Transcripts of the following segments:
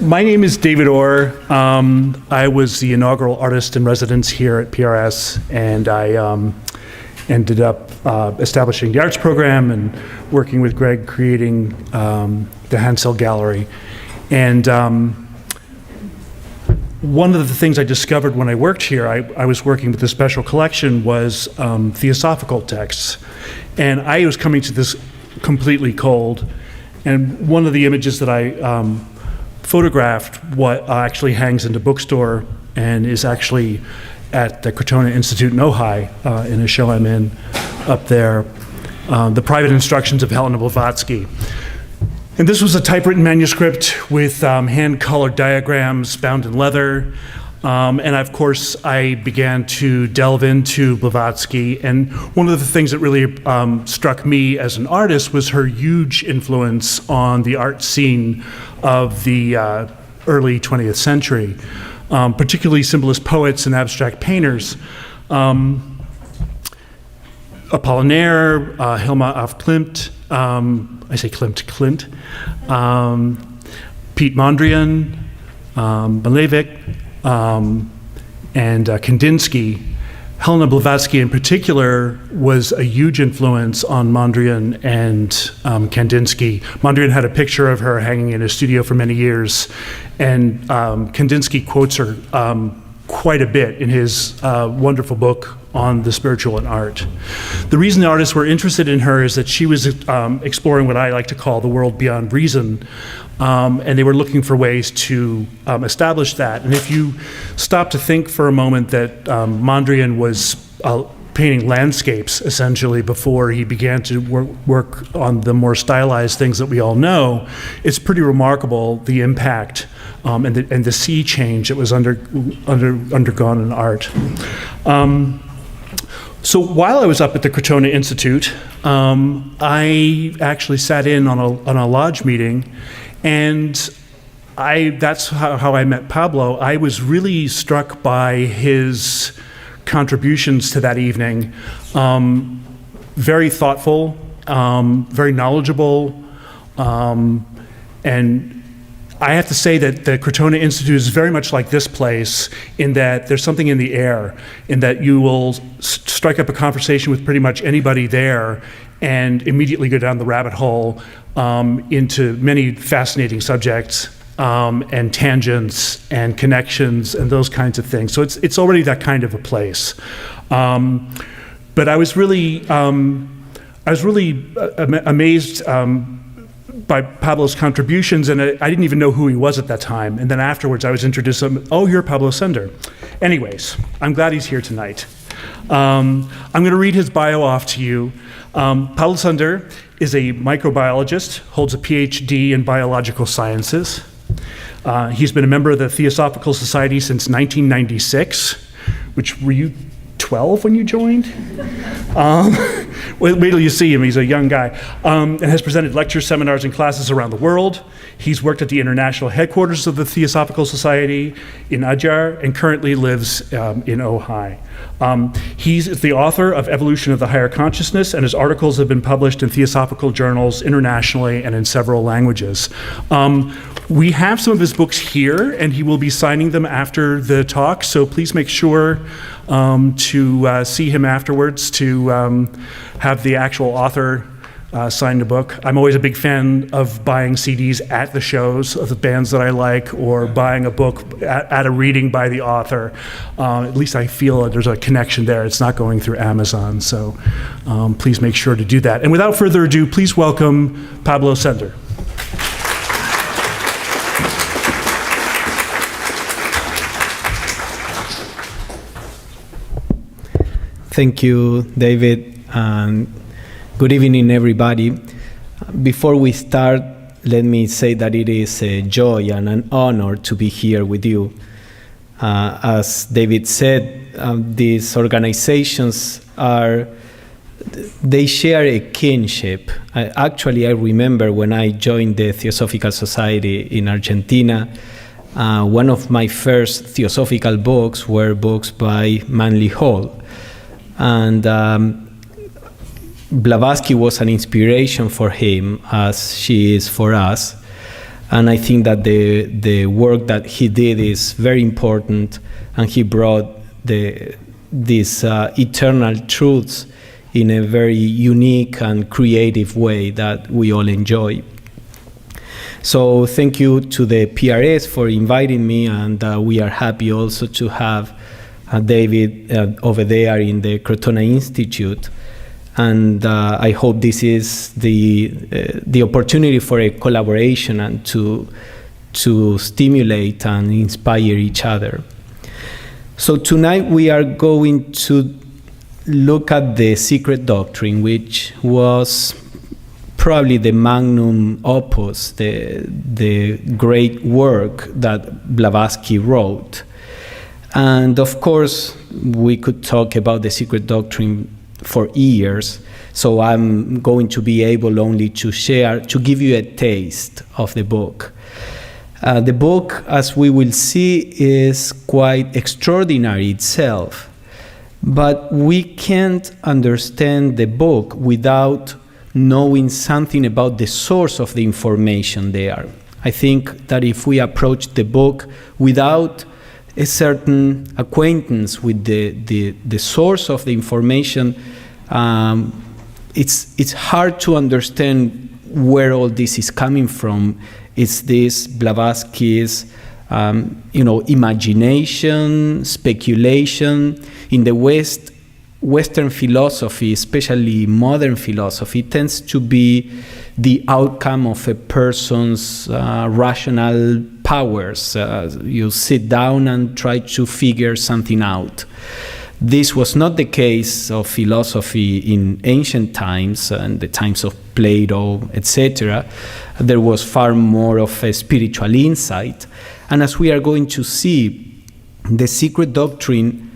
My name is David Orr. I was the inaugural artist in residence here at PRS, and I ended up establishing the arts program and working with Greg creating the Hansel Gallery. And one of the things I discovered when I worked here, I was working with a special collection, was theosophical texts. And I was coming to this completely cold. And one of the images that I photographed, what actually hangs in the bookstore and is actually at the Crotona Institute in Ojai, in a show I'm in up there, The Private Instructions of Helena Blavatsky. And this was a typewritten manuscript with hand-colored diagrams bound in leather. And of course, I began to delve into Blavatsky. And one of the things that really struck me as an artist was her huge influence on the art scene of the early 20th century, particularly symbolist poets and abstract painters. Apollinaire, Hilma af Klint, I say Klimt, Piet Mondrian, Malevich, and Kandinsky. Helena Blavatsky in particular was a huge influence on Mondrian and Kandinsky. Mondrian had a picture of her hanging in his studio for many years, and Kandinsky quotes her quite a bit in his wonderful book on the spiritual and art. The reason the artists were interested in her is that she was exploring what I like to call the world beyond reason, and they were looking for ways to establish that. And if you stop to think for a moment that Mondrian was painting landscapes essentially before he began to work on the more stylized things that we all know, it's pretty remarkable the impact and the sea change that was undergone in art. So while I was up at the Crotona Institute, I actually sat in on a lodge meeting, and that's how I met Pablo. I was really struck by his contributions to that evening. Very thoughtful, very knowledgeable, and I have to say that the Crotona Institute is very much like this place in that there's something in the air, in that you will strike up a conversation with pretty much anybody there and immediately go down the rabbit hole into many fascinating subjects and tangents and connections and those kinds of things. So it's already that kind of a place. But I was really amazed by Pablo's contributions, and I didn't even know who he was at that time. And then afterwards, I was introduced to him. Oh, you're Pablo Sender. Anyways, I'm glad he's here tonight. I'm going to read his bio off to you. Pablo Sender is a microbiologist, holds a PhD in biological sciences. He's been a member of the Theosophical Society since 1996, which were you 12 when you joined? Wait till you see him, he's a young guy. And has presented lectures, seminars, and classes around the world. He's worked at the international headquarters of the Theosophical Society in Adyar and currently lives in Ojai. He's the author of Evolution of the Higher Consciousness, and his articles have been published in theosophical journals internationally and in several languages. We have some of his books here, and he will be signing them after the talk, so please make sure to see him afterwards to have the actual author sign the book. I'm always a big fan of buying CDs at the shows of the bands that I like, or buying a book at a reading by the author. At least I feel that there's a connection there. It's not going through Amazon, so please make sure to do that. And without further ado, please welcome Pablo Sender. Thank you, David, and good evening, everybody. Before we start, let me say that it is a joy and an honor to be here with you. As David said, these organizations they share a kinship. Actually, I remember when I joined the Theosophical Society in Argentina, one of my first theosophical books were books by Manly Hall. And Blavatsky was an inspiration for him, as she is for us. And I think that the work that he did is very important, and he brought these eternal truths in a very unique and creative way that we all enjoy. So thank you to the PRS for inviting me, and we are happy also to have David over there in the Crotona Institute. And I hope this is the opportunity for a collaboration and to stimulate and inspire each other. So tonight we are going to look at the Secret Doctrine, which was probably the magnum opus, the great work that Blavatsky wrote. And of course, we could talk about the Secret Doctrine for years, so I'm going to be able only to give you a taste of the book. The book, as we will see, is quite extraordinary itself, but we can't understand the book without knowing something about the source of the information there. I think that if we approach the book without a certain acquaintance with the source of the information, it's hard to understand where all this is coming from. It's this Blavatsky's imagination, speculation. In the Western philosophy, especially modern philosophy, tends to be the outcome of a person's rational powers. You sit down and try to figure something out. This was not the case of philosophy in ancient times, and the times of Plato, etc. There was far more of a spiritual insight. And as we are going to see, the Secret Doctrine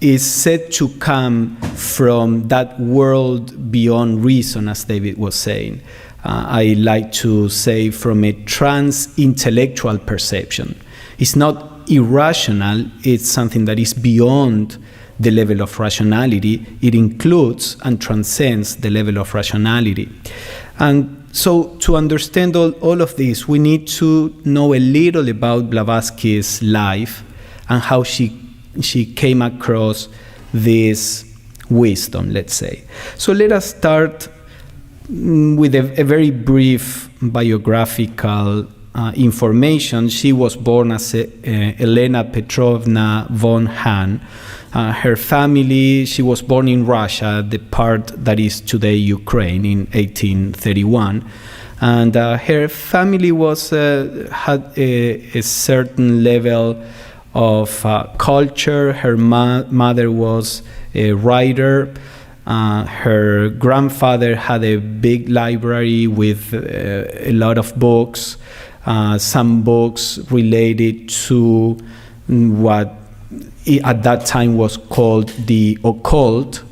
is said to come from that world beyond reason, as David was saying. I like to say from a trans-intellectual perception. It's not irrational, it's something that is beyond the level of rationality. It includes and transcends the level of rationality. And so to understand all of this, we need to know a little about Blavatsky's life and how she came across this wisdom, let's say. So let us start with a very brief biographical information. She was born as Elena Petrovna von Hahn. Her family, she was born in Russia, the part that is today Ukraine, in 1831. And her family had a certain level of culture. Her mother was a writer. Her grandfather had a big library with a lot of books, some books related to what at that time was called the occult.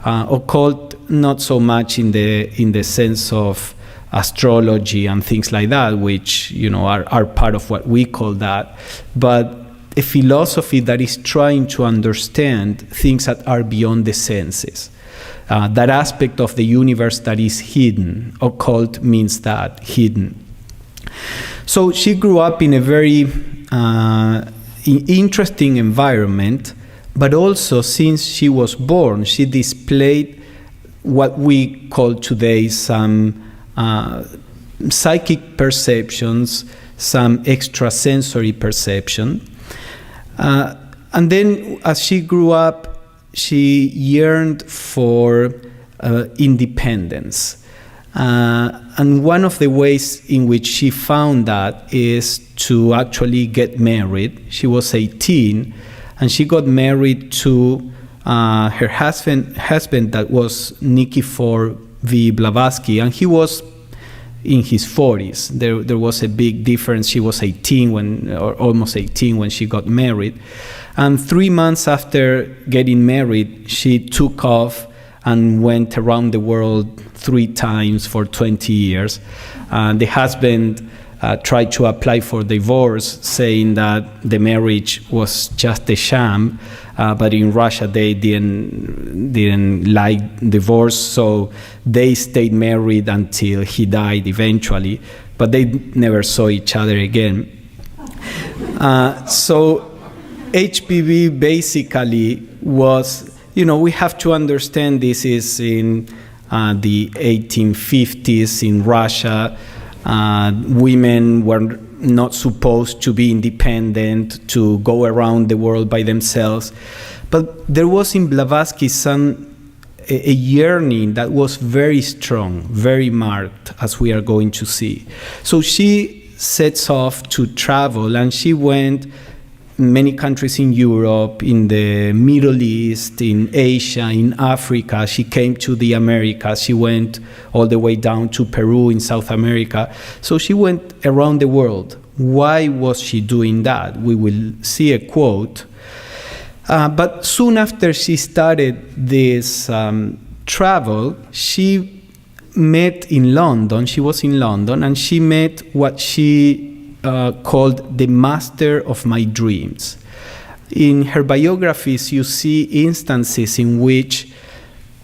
Occult, not so much in the sense of astrology and things like that, which are part of what we call that, but a philosophy that is trying to understand things that are beyond the senses. That aspect of the universe that is hidden. Occult means that, hidden. So she grew up in a very interesting environment, but also since she was born, she displayed what we call today some psychic perceptions, some extrasensory perception. And then as she grew up, she yearned for independence. And one of the ways in which she found that is to actually get married. She was 18, and she got married to her husband that was Nikifor V. Blavatsky, and he was in his 40s. There was a big difference. She was 18 or almost 18 when she got married. And 3 months after getting married, she took off and went around the world 3 times for 20 years. The husband tried to apply for divorce, saying that the marriage was just a sham. But in Russia, they didn't like divorce, so they stayed married until he died eventually. but they never saw each other again. So HPV basically was, we have to understand this is in the 1850s in Russia. Women were not supposed to be independent, to go around the world by themselves. But there was in Blavatsky's son a yearning that was very strong, very marked, as we are going to see. So she sets off to travel, and she went many countries in Europe, in the Middle East, in Asia, in Africa. She came to the Americas. She went all the way down to Peru in South America. So she went around the world. Why was she doing that? We will see a quote. But soon after she started this travel, she met in London. She was in London, and she met what she called the master of my dreams. In her biographies, you see instances in which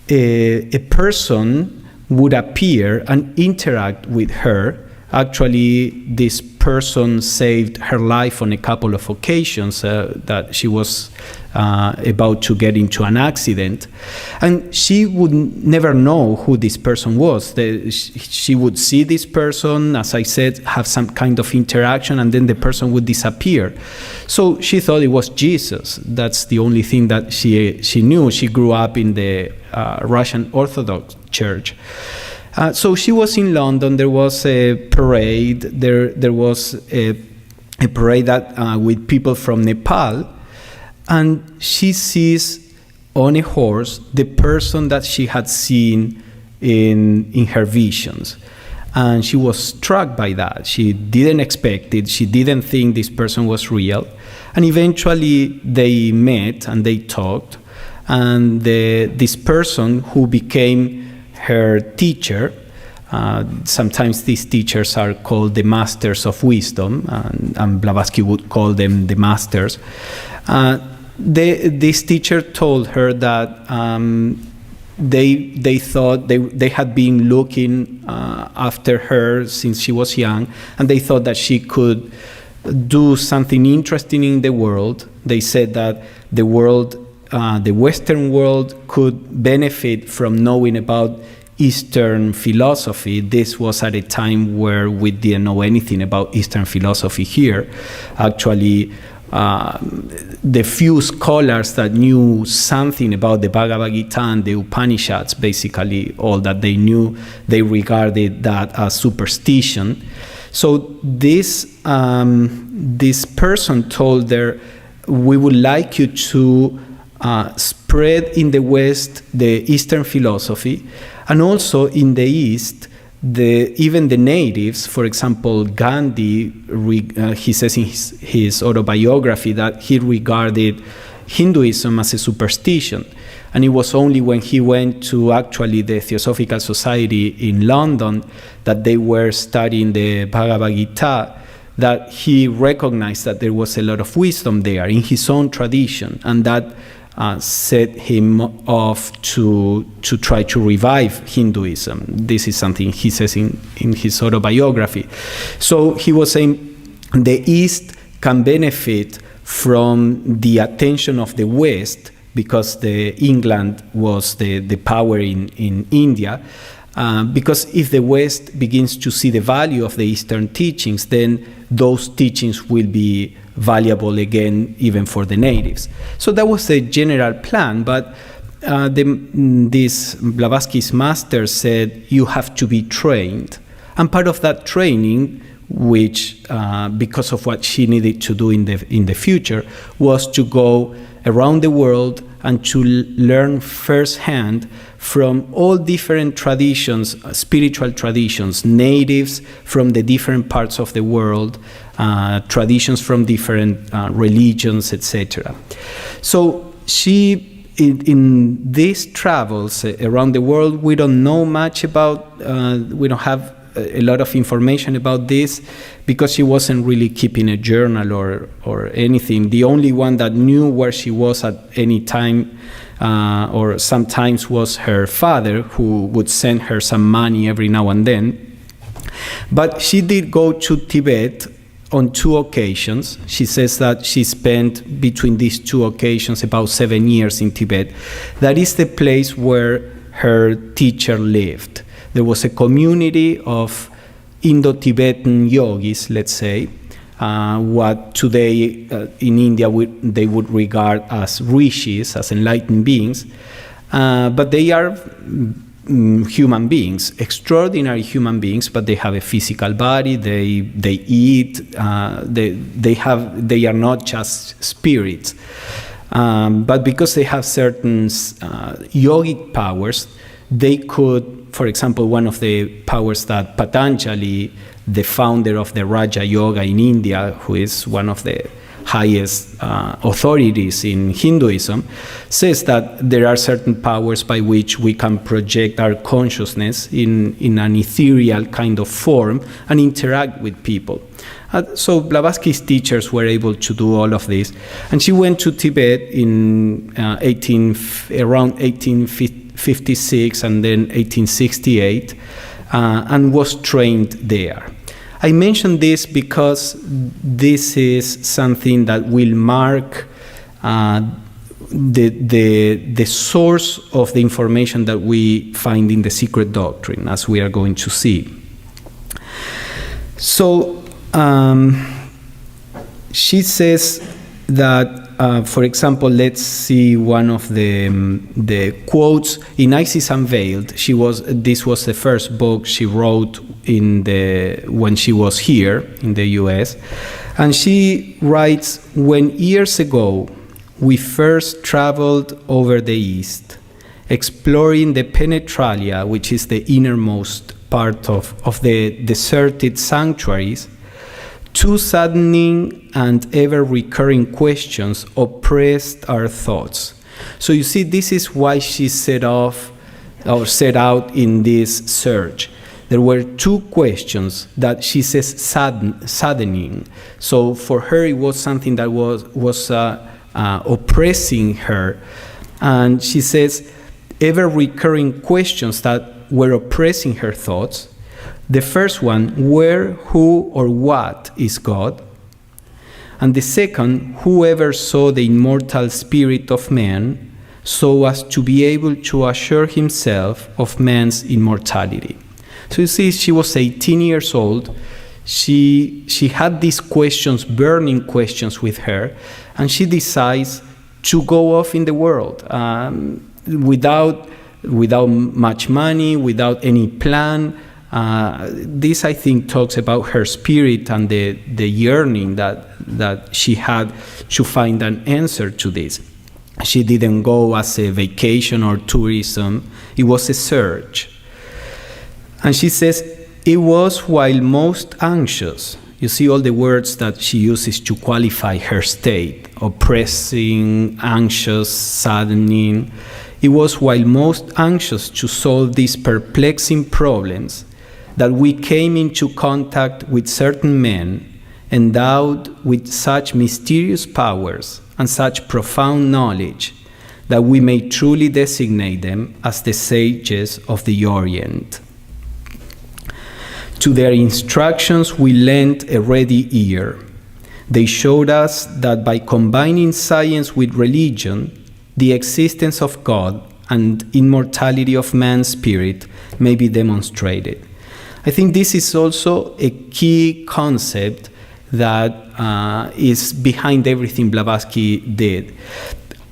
a person would appear and interact with her. Actually, this person saved her life on a couple of occasions that she was about to get into an accident. And she would never know who this person was. She would see this person, as I said, have some kind of interaction, and then the person would disappear. So she thought it was Jesus. That's the only thing that she knew. She grew up in the Russian Orthodox Church. So she was in London. There was a parade. There was a parade that with people from Nepal, and she sees on a horse the person that she had seen in her visions, and she was struck by that. She didn't expect it. She didn't think this person was real, and eventually they met and they talked, and this person who became her teacher. Sometimes these teachers are called the masters of wisdom, and Blavatsky would call them the masters. This teacher told her that they thought they had been looking after her since she was young, and they thought that she could do something interesting in the world. They said that the world, the Western world, could benefit from knowing about Eastern philosophy. This was at a time where we didn't know anything about Eastern philosophy here. Actually, the few scholars that knew something about the Bhagavad Gita and the Upanishads, basically all that they knew, they regarded that as superstition. So this person told her, we would like you to spread in the West the Eastern philosophy, and also in the East, even the natives. For example, Gandhi, he says in his autobiography that he regarded Hinduism as a superstition. And it was only when he went to actually the Theosophical Society in London that they were studying the Bhagavad Gita that he recognized that there was a lot of wisdom there in his own tradition, and that set him off to try to revive Hinduism. This is something he says in his autobiography. So he was saying the East can benefit from the attention of the West because England was the power in India. Because if the West begins to see the value of the Eastern teachings, then those teachings will be valuable again, even for the natives. So that was the general plan, but this Blavatsky's master said, you have to be trained. And part of that training, which because of what she needed to do in the future, was to go around the world and to learn firsthand from all different traditions, spiritual traditions, natives from the different parts of the world, traditions from different religions, etc. So she, in these travels around the world, we don't know much about, we don't have a lot of information about this because she wasn't really keeping a journal or anything. The only one that knew where she was at any time or sometimes was her father, who would send her some money every now and then. But she did go to Tibet on 2 occasions. She says that she spent between these 2 occasions about 7 years in Tibet. That is the place where her teacher lived. There was a community of Indo-Tibetan yogis, let's say, what today in India they would regard as rishis, as enlightened beings, but they are human beings, extraordinary human beings, but they have a physical body, they eat, they are not just spirits. But because they have certain yogic powers, they could, for example, one of the powers that Patanjali, the founder of the Raja Yoga in India, who is one of the highest authorities in Hinduism, says that there are certain powers by which we can project our consciousness in an ethereal kind of form and interact with people. So Blavatsky's teachers were able to do all of this. And she went to Tibet in around 1856 and then 1868 and was trained there. I mention this because this is something that will mark the source of the information that we find in the Secret Doctrine, as we are going to see. So she says that, for example, let's see one of the quotes in Isis Unveiled. This was the first book she wrote when she was here in the U.S. And she writes, "When years ago we first traveled over the East, exploring the penetralia, which is the innermost part of the deserted sanctuaries, 2 saddening and ever-recurring questions oppressed our thoughts." So you see, this is why she set out in this search. There were 2 questions that she says saddening. So for her, it was something that was oppressing her. And she says, ever-recurring questions that were oppressing her thoughts. The first one, where, who, or what is God? And the second, whoever saw the immortal spirit of man so as to be able to assure himself of man's immortality. So you see, she was 18 years old. She had these questions, burning questions with her, and she decides to go off in the world without much money, without any plan. This, I think, talks about her spirit and the yearning that she had to find an answer to this. She didn't go as a vacation or tourism. It was a search. And she says, it was while most anxious. You see all the words that she uses to qualify her state: oppressing, anxious, saddening. It was while most anxious to solve these perplexing problems that we came into contact with certain men endowed with such mysterious powers and such profound knowledge that we may truly designate them as the sages of the Orient. To their instructions we lent a ready ear. They showed us that by combining science with religion, the existence of God and immortality of man's spirit may be demonstrated. I think this is also a key concept that is behind everything Blavatsky did.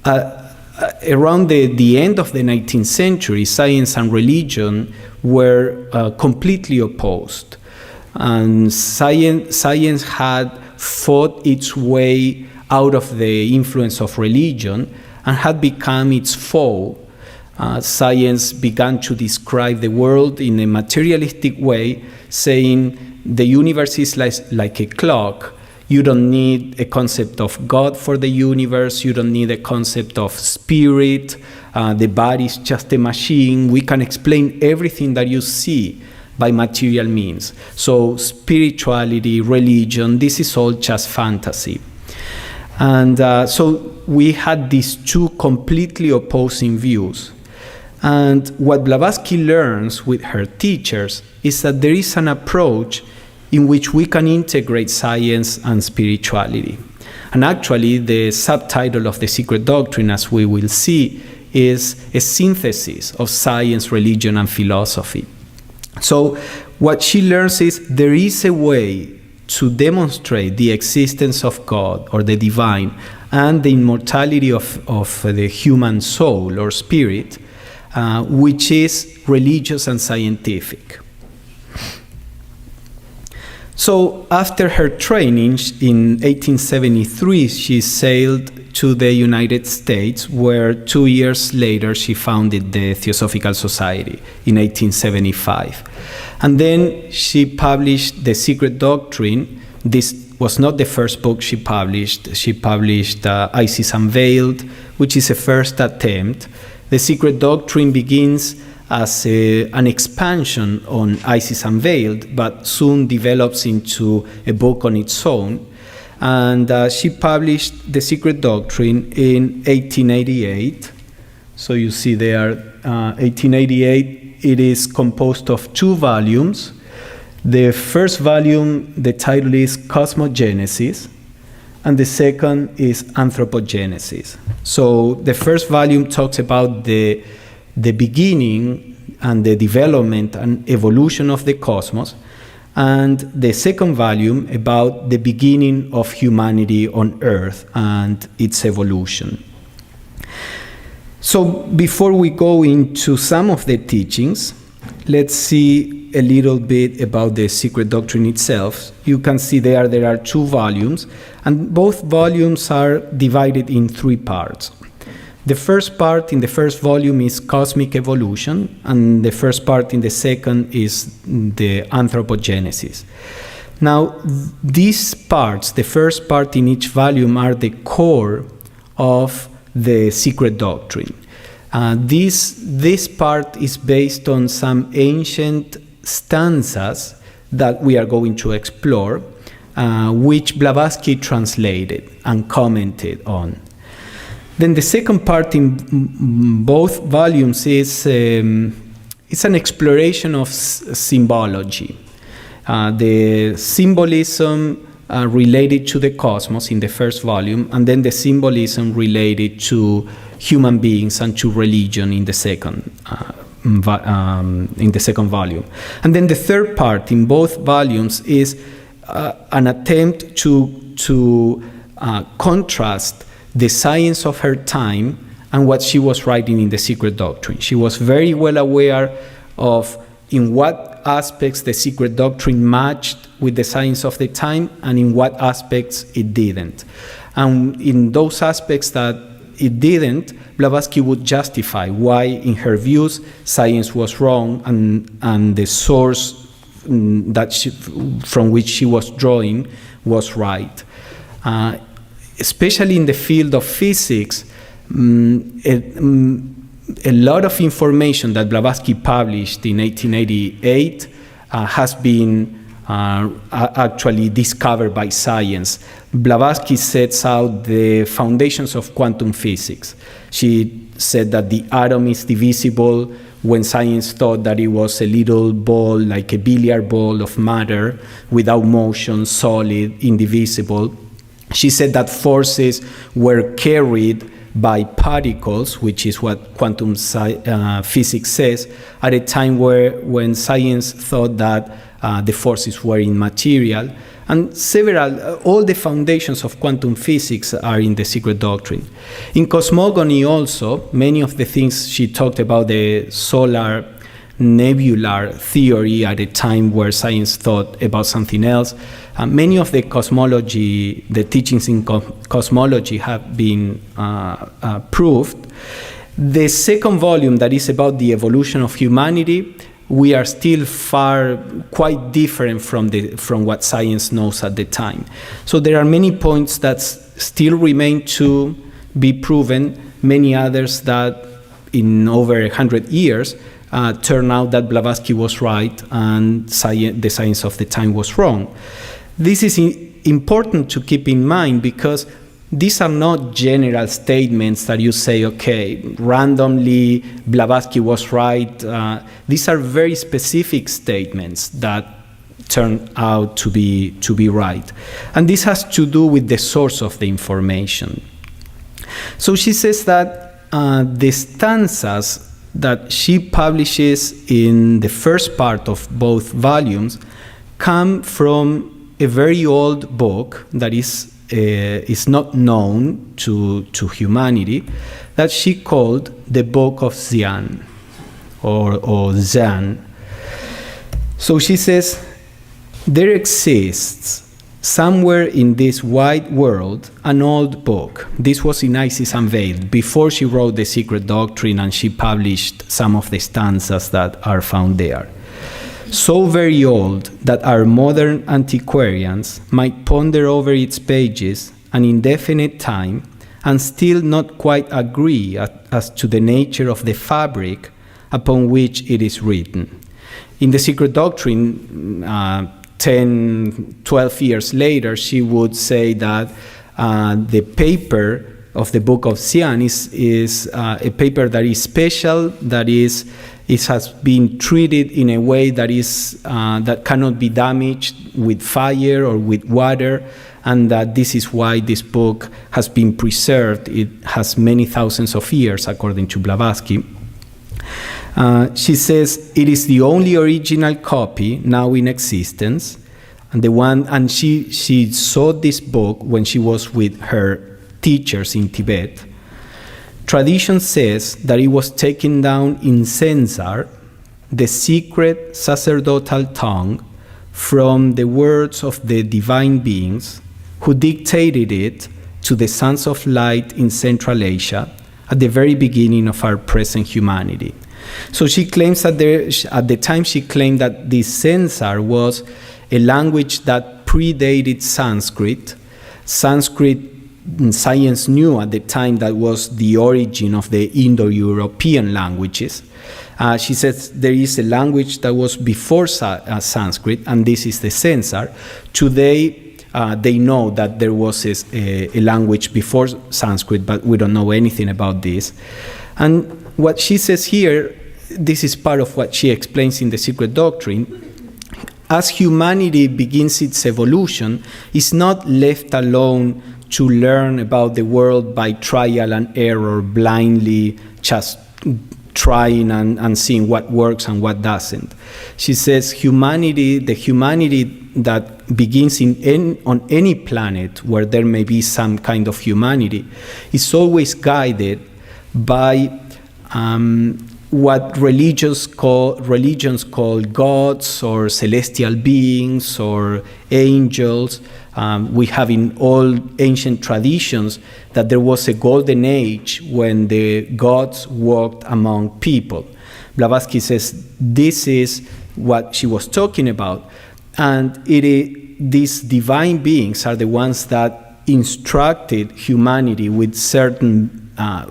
Around the end of the 19th century, science and religion were completely opposed. And science had fought its way out of the influence of religion and had become its foe. Science began to describe the world in a materialistic way, saying the universe is like a clock. You don't need a concept of God for the universe. You don't need a concept of spirit. The body is just a machine. We can explain everything that you see by material means. So spirituality, religion, this is all just fantasy. And so we had these 2 completely opposing views. And what Blavatsky learns with her teachers is that there is an approach in which we can integrate science and spirituality. And actually, the subtitle of The Secret Doctrine, as we will see, is a synthesis of science, religion, and philosophy. So what she learns is there is a way to demonstrate the existence of God or the divine and the immortality of the human soul or spirit, which is religious and scientific. So after her training in 1873, she sailed to the United States, where 2 years later she founded the Theosophical Society in 1875. And then she published The Secret Doctrine. This was not the first book she published. She published Isis Unveiled, which is a first attempt. The Secret Doctrine begins as an expansion on Isis Unveiled, but soon develops into a book on its own. And she published The Secret Doctrine in 1888. So you see there, 1888, it is composed of 2 volumes. The first volume, the title is Cosmogenesis, and the second is Anthropogenesis. So the first volume talks about the beginning and the development and evolution of the cosmos, and the second volume about the beginning of humanity on Earth and its evolution. So before we go into some of the teachings, let's see a little bit about the Secret Doctrine itself. You can see there are 2 volumes, and both volumes are divided in 3 parts. The first part in the first volume is Cosmic Evolution, and the first part in the second is the Anthropogenesis. Now, these parts, the first part in each volume, are the core of the Secret Doctrine. This part is based on some ancient stanzas that we are going to explore, which Blavatsky translated and commented on. Then the second part in both volumes is it's an exploration of symbology. The symbolism related to the cosmos in the first volume, and then the symbolism related to human beings and to religion in the second volume. And then the third part in both volumes is an attempt to contrast the science of her time and what she was writing in The Secret Doctrine. She was very well aware of in what aspects the Secret Doctrine matched with the science of the time and in what aspects it didn't. And in those aspects that it didn't, Blavatsky would justify why, in her views, science was wrong and the source from which she was drawing was right. Especially in the field of physics, a lot of information that Blavatsky published in 1888 has been actually discovered by science. Blavatsky sets out the foundations of quantum physics. She said that the atom is divisible when science thought that it was a little ball, like a billiard ball of matter, without motion, solid, indivisible. She said that forces were carried by particles, which is what quantum physics says, at a time when science thought that the forces were immaterial. And all the foundations of quantum physics are in The Secret Doctrine. In Cosmogony also, many of the things she talked about, the solar nebular theory at a time where science thought about something else, many of the cosmology, the teachings in cosmology have been proved. The second volume, that is about the evolution of humanity, we are still quite different from what science knows at the time. So there are many points that still remain to be proven, many others that in over 100 years turn out that Blavatsky was right and the science of the time was wrong. This is important to keep in mind because these are not general statements that you say, okay, randomly Blavatsky was right. These are very specific statements that turn out to be right. And this has to do with the source of the information. So she says that the stanzas that she publishes in the first part of both volumes come from a very old book that is not known to humanity, that she called the Book of Xian, or Zhan. So she says, there exists somewhere in this wide world an old book. This was in Isis Unveiled, before she wrote The Secret Doctrine, and she published some of the stanzas that are found there. So very old that our modern antiquarians might ponder over its pages an indefinite time and still not quite agree as to the nature of the fabric upon which it is written. In The Secret Doctrine, 10, 12 years later, she would say that the paper of the Book of Xian is a paper that is special, that it has been treated in a way that that cannot be damaged with fire or with water, and that this is why this book has been preserved. It has many thousands of years, according to Blavatsky. She says it is the only original copy now in existence, and she saw this book when she was with her teachers in Tibet. Tradition says that it was taken down in Censar, the secret sacerdotal tongue, from the words of the divine beings who dictated it to the sons of light in Central Asia at the very beginning of our present humanity. So she claims that at the time she claimed that this Censar was a language that predated Sanskrit. Science knew at the time that was the origin of the Indo-European languages. She says there is a language that was before Sanskrit, and this is the Censar. Today, they know that there was a language before Sanskrit, but we don't know anything about this. And what she says here, this is part of what she explains in The Secret Doctrine. As humanity begins its evolution, it's not left alone to learn about the world by trial and error, blindly just trying and seeing what works and what doesn't. She says the humanity that begins on any planet where there may be some kind of humanity is always guided by what religions call gods or celestial beings or angels. We have in all ancient traditions that there was a golden age when the gods walked among people. Blavatsky says this is what she was talking about, and these divine beings are the ones that instructed humanity with certain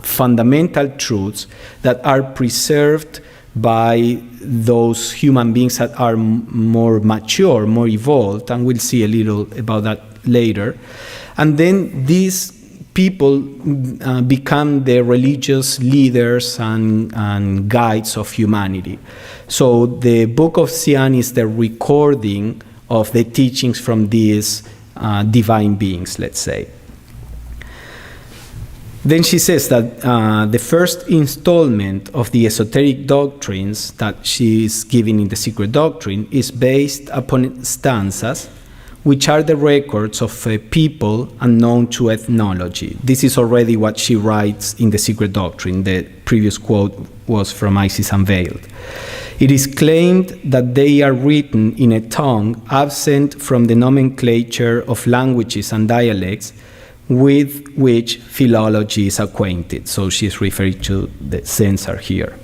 fundamental truths that are preserved by those human beings that are more mature, more evolved, and we'll see a little about that later. And then these people become the religious leaders and guides of humanity. So the Book of Xian is the recording of the teachings from these divine beings, let's say. Then she says that the first installment of the esoteric doctrines that she is giving in The Secret Doctrine is based upon stanzas, which are the records of people unknown to ethnology. This is already what she writes in The Secret Doctrine. The previous quote was from Isis Unveiled. It is claimed that they are written in a tongue absent from the nomenclature of languages and dialects with which philology is acquainted. So she's referring to the Censar here.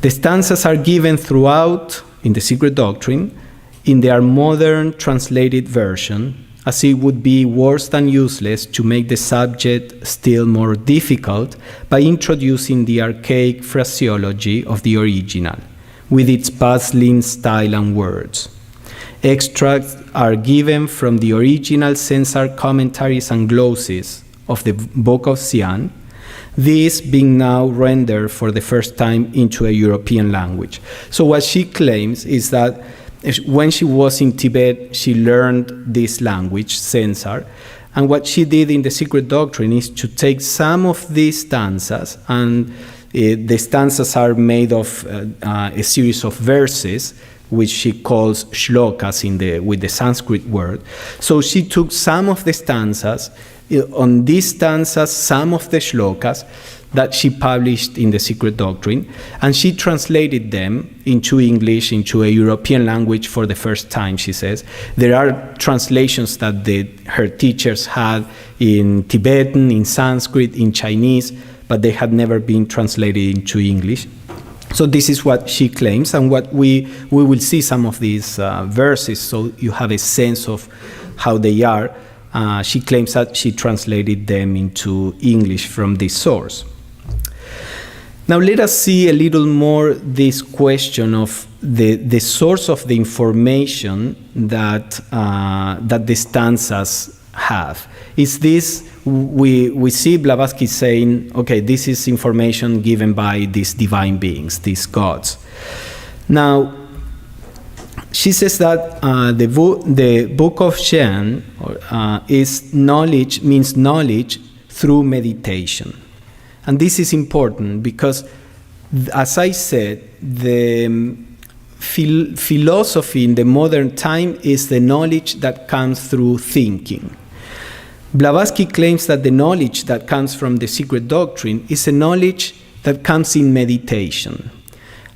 The stanzas are given throughout in The Secret Doctrine in their modern translated version, as it would be worse than useless to make the subject still more difficult by introducing the archaic phraseology of the original, with its puzzling style and words. Extracts are given from the original Censar commentaries and glosses of the Book of Xi'an, this being now rendered for the first time into a European language. So what she claims is that when she was in Tibet, she learned this language, Sensar, and what she did in the Secret Doctrine is to take some of these stanzas, and the stanzas are made of a series of verses, which she calls shlokas with the Sanskrit word. So she took some of the stanzas, on these stanzas, some of the shlokas that she published in the Secret Doctrine, and she translated them into English, into a European language for the first time, she says. There are translations that her teachers had in Tibetan, in Sanskrit, in Chinese, but they had never been translated into English. So this is what she claims, and what we will see some of these verses, so you have a sense of how they are. She claims that she translated them into English from this source. Now let us see a little more this question of the source of the information that the stanzas have. Is this, we see Blavatsky saying, okay, this is information given by these divine beings, these gods. Now, she says that the Book of Xi'an means knowledge through meditation. And this is important because, as I said, the philosophy in the modern time is the knowledge that comes through thinking. Blavatsky claims that the knowledge that comes from the Secret Doctrine is a knowledge that comes in meditation.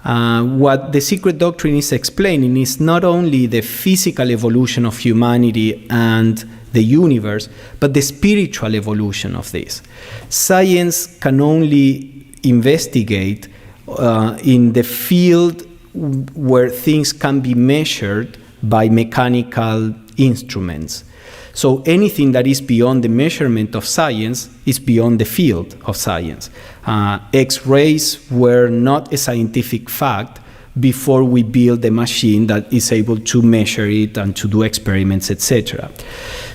What the Secret Doctrine is explaining is not only the physical evolution of humanity and the universe, but the spiritual evolution of this. Science can only investigate in the field where things can be measured by mechanical instruments. So anything that is beyond the measurement of science is beyond the field of science. X-rays were not a scientific fact before we built a machine that is able to measure it and to do experiments, etc.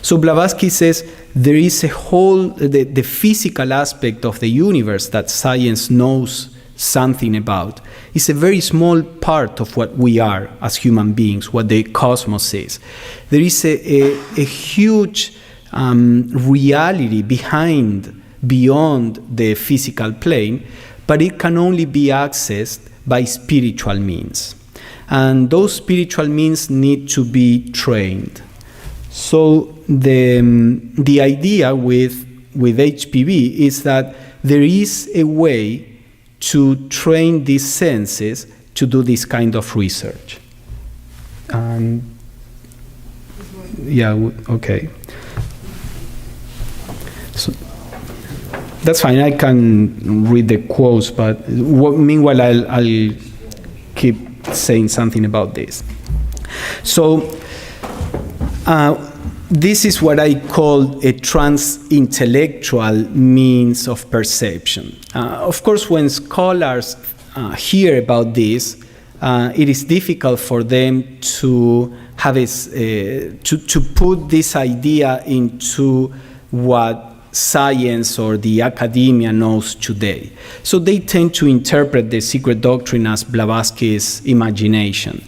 So Blavatsky says there is a whole, the physical aspect of the universe that science knows something about is a very small part of what we are as human beings, what the cosmos is. There is a huge reality beyond the physical plane, but it can only be accessed by spiritual means. And those spiritual means need to be trained. So the idea with HPV is that there is a way to train these senses to do this kind of research. Okay. So that's fine. I can read the quotes, but meanwhile, I'll keep saying something about this. So this is what I call a trans-intellectual means of perception. Of course, when scholars hear about this, it is difficult for them to have to put this idea into what science or the academia knows today. So they tend to interpret the Secret Doctrine as Blavatsky's imagination.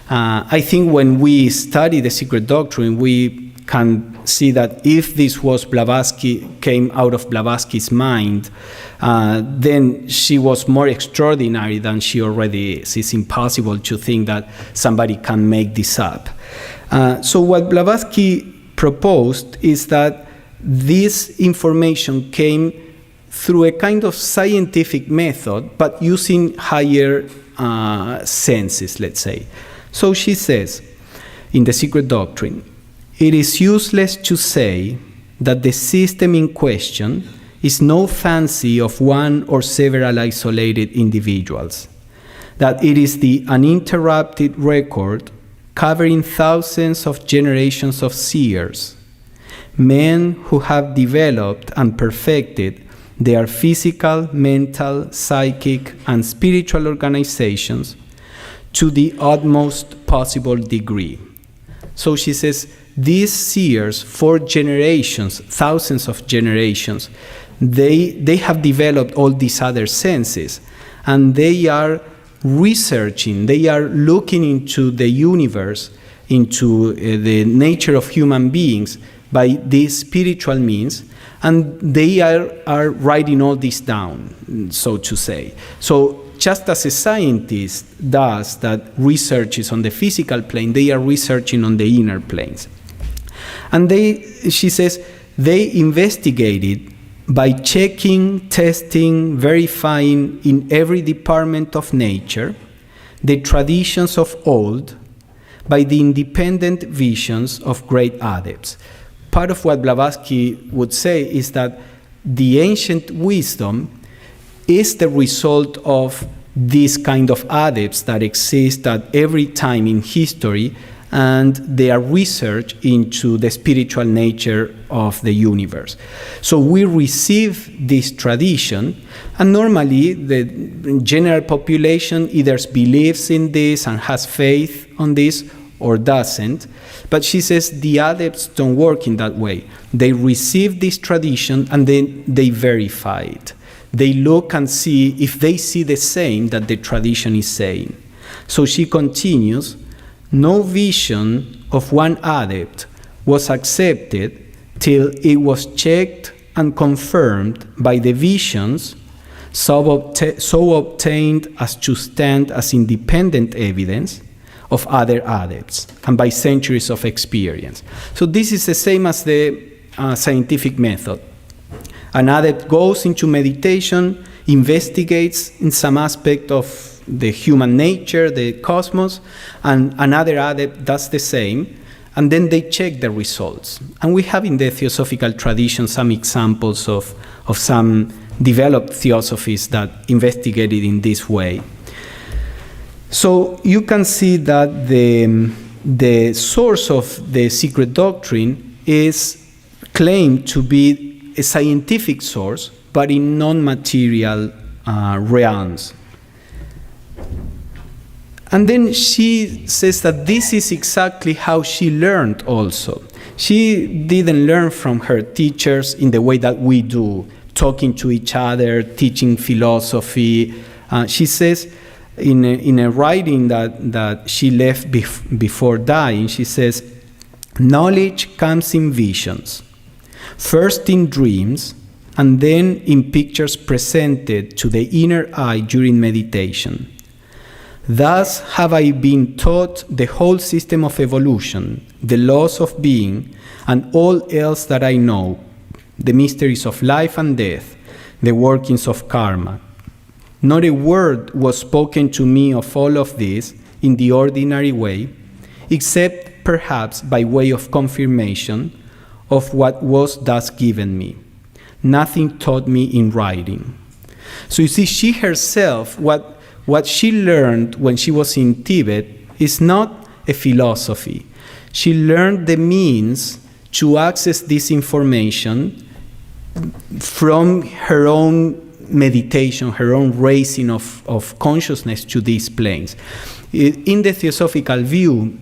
I think when we study the Secret Doctrine, we can see that if this was Blavatsky, came out of Blavatsky's mind, then she was more extraordinary than she already is. It's impossible to think that somebody can make this up. So what Blavatsky proposed is that this information came through a kind of scientific method, but using higher senses, let's say. So she says, in the Secret Doctrine, it is useless to say that the system in question is no fancy of one or several isolated individuals, that it is the uninterrupted record covering thousands of generations of seers, men who have developed and perfected their physical, mental, psychic, and spiritual organizations to the utmost possible degree. So she says, these seers, for generations, thousands of generations, they have developed all these other senses, and they are researching, they are looking into the universe, into the nature of human beings by these spiritual means, and they are writing all this down, so to say. So just as a scientist does that researches on the physical plane, they are researching on the inner planes. And she says, they investigated by checking, testing, verifying in every department of nature the traditions of old by the independent visions of great adepts. Part of what Blavatsky would say is that the ancient wisdom is the result of these kind of adepts that exist at every time in history, and they are research into the spiritual nature of the universe. So we receive this tradition, and normally the general population either believes in this and has faith on this or doesn't. But she says the adepts don't work in that way. They receive this tradition and then they verify it. They look and see if they see the same that the tradition is saying. So she continues, no vision of one adept was accepted till it was checked and confirmed by the visions so obtained as to stand as independent evidence of other adepts, and by centuries of experience. So this is the same as the scientific method. An adept goes into meditation, investigates in some aspect of the human nature, the cosmos, and another adept does the same, and then they check the results. And we have in the theosophical tradition some examples of some developed theosophies that investigated in this way. So you can see that the source of the secret doctrine is claimed to be a scientific source, but in non-material realms. And then she says that this is exactly how she learned also. She didn't learn from her teachers in the way that we do, talking to each other, teaching philosophy. She says in a writing that she left before dying, she says, knowledge comes in visions, first in dreams, and then in pictures presented to the inner eye during meditation. Thus have I been taught the whole system of evolution, the laws of being, and all else that I know, the mysteries of life and death, the workings of karma. Not a word was spoken to me of all of this in the ordinary way, except perhaps by way of confirmation of what was thus given me. Nothing taught me in writing. So you see, she herself, what she learned when she was in Tibet is not a philosophy. She learned the means to access this information from her own meditation, her own raising of consciousness to these planes. In the theosophical view,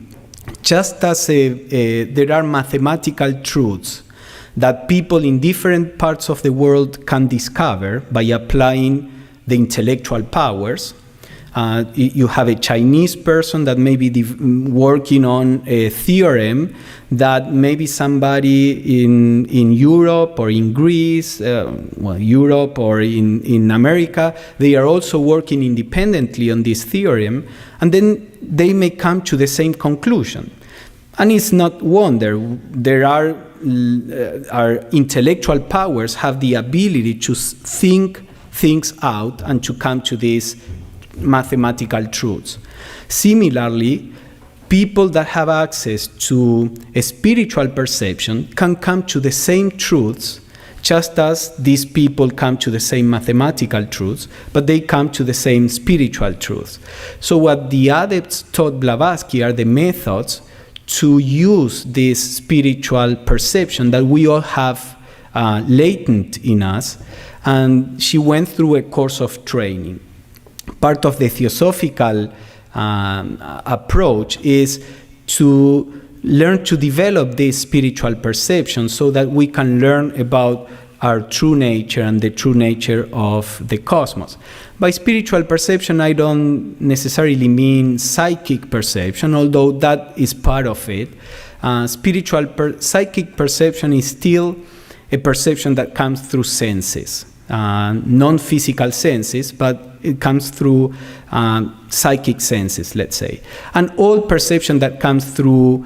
just as there are mathematical truths that people in different parts of the world can discover by applying the intellectual powers, you have a Chinese person that may be working on a theorem that maybe somebody in Europe or in Greece, Europe or in America, they are also working independently on this theorem, and then they may come to the same conclusion. And it's not wonder. There are our intellectual powers have the ability to think things out and to come to these mathematical truths. Similarly, people that have access to a spiritual perception can come to the same truths, just as these people come to the same mathematical truths, but they come to the same spiritual truths. So what the adepts taught Blavatsky are the methods to use this spiritual perception that we all have latent in us, and she went through a course of training. Part of the theosophical approach is to learn to develop this spiritual perception so that we can learn about our true nature and the true nature of the cosmos. By spiritual perception, I don't necessarily mean psychic perception, although that is part of it. Psychic perception is still a perception that comes through senses, non-physical senses, but it comes through psychic senses, let's say. And all perception that comes through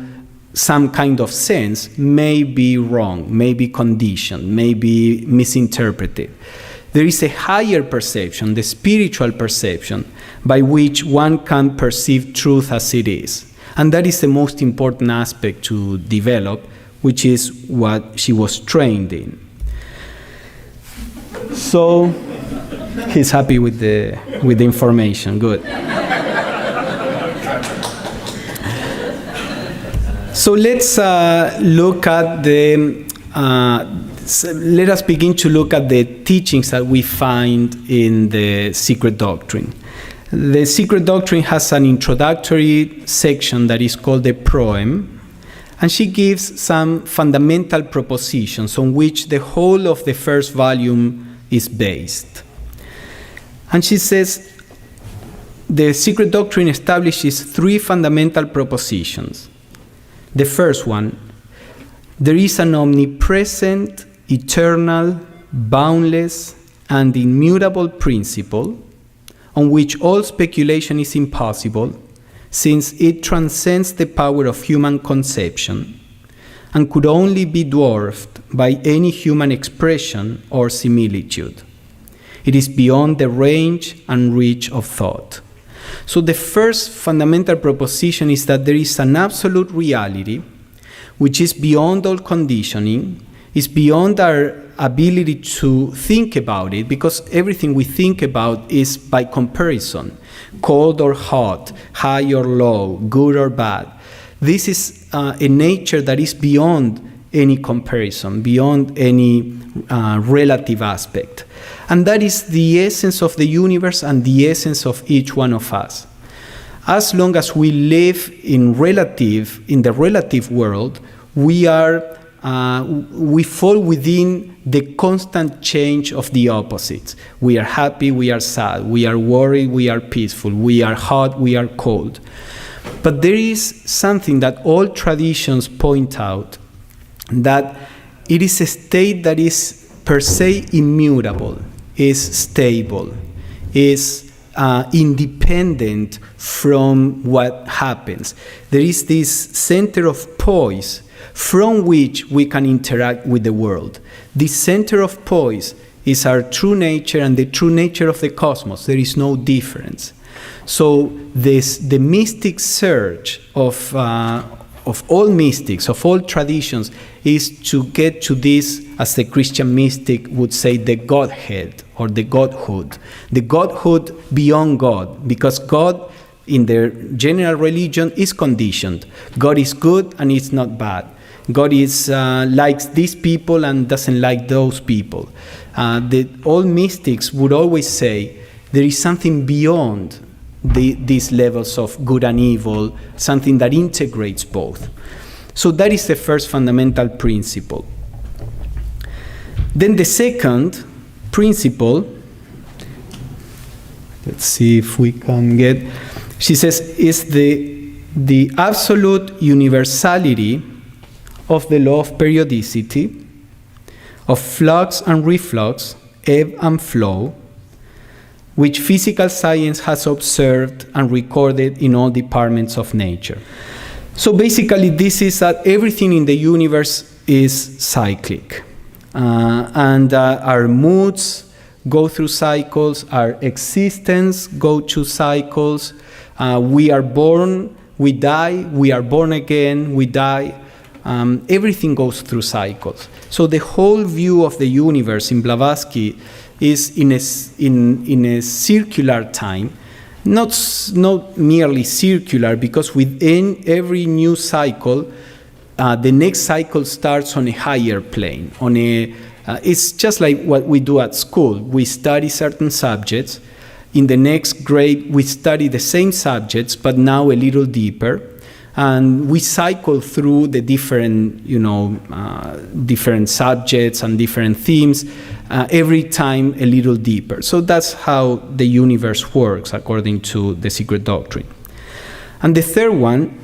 some kind of sense may be wrong, may be conditioned, may be misinterpreted. There is a higher perception, the spiritual perception, by which one can perceive truth as it is. And that is the most important aspect to develop, which is what she was trained in. So he's happy with the information, good. So let's look at let us begin to look at the teachings that we find in the Secret Doctrine. The Secret Doctrine has an introductory section that is called the Proem, and she gives some fundamental propositions on which the whole of the first volume is based. And she says, the Secret Doctrine establishes 3 fundamental propositions. The first one, there is an omnipresent, eternal, boundless, and immutable principle on which all speculation is impossible, since it transcends the power of human conception and could only be dwarfed by any human expression or similitude. It is beyond the range and reach of thought. So the first fundamental proposition is that there is an absolute reality which is beyond all conditioning, is beyond our ability to think about it, because everything we think about is by comparison, cold or hot, high or low, good or bad. This is a nature that is beyond any comparison, beyond any relative aspect. And that is the essence of the universe and the essence of each one of us. As long as we live in the relative world, we fall within the constant change of the opposites. We are happy, we are sad, we are worried, we are peaceful, we are hot, we are cold. But there is something that all traditions point out, that it is a state that is per se immutable, is stable, is independent from what happens. There is this center of poise from which we can interact with the world. This center of poise is our true nature and the true nature of the cosmos. There is no difference. So the mystic search of all mystics, of all traditions, is to get to this, as the Christian mystic would say, the Godhead or the Godhood. The Godhood beyond God, because God in their general religion is conditioned. God is good and it's not bad. God is likes these people and doesn't like those people. All mystics would always say there is something beyond these levels of good and evil, something that integrates both. So that is the first fundamental principle. Then the second principle, let's see if we can get, she says, is the absolute universality of the law of periodicity, of flux and reflux, ebb and flow, which physical science has observed and recorded in all departments of nature. So basically, this is that everything in the universe is cyclic. And our moods go through cycles, our existence go through cycles. We are born, we die, we are born again, we die. Everything goes through cycles. So the whole view of the universe in Blavatsky is in a circular time, not merely circular, because within every new cycle, the next cycle starts on a higher plane. It's just like what we do at school. We study certain subjects. In the next grade, we study the same subjects, but now a little deeper. And we cycle through the different, different subjects and different themes, every time a little deeper. So that's how the universe works, according to the Secret Doctrine. And the third one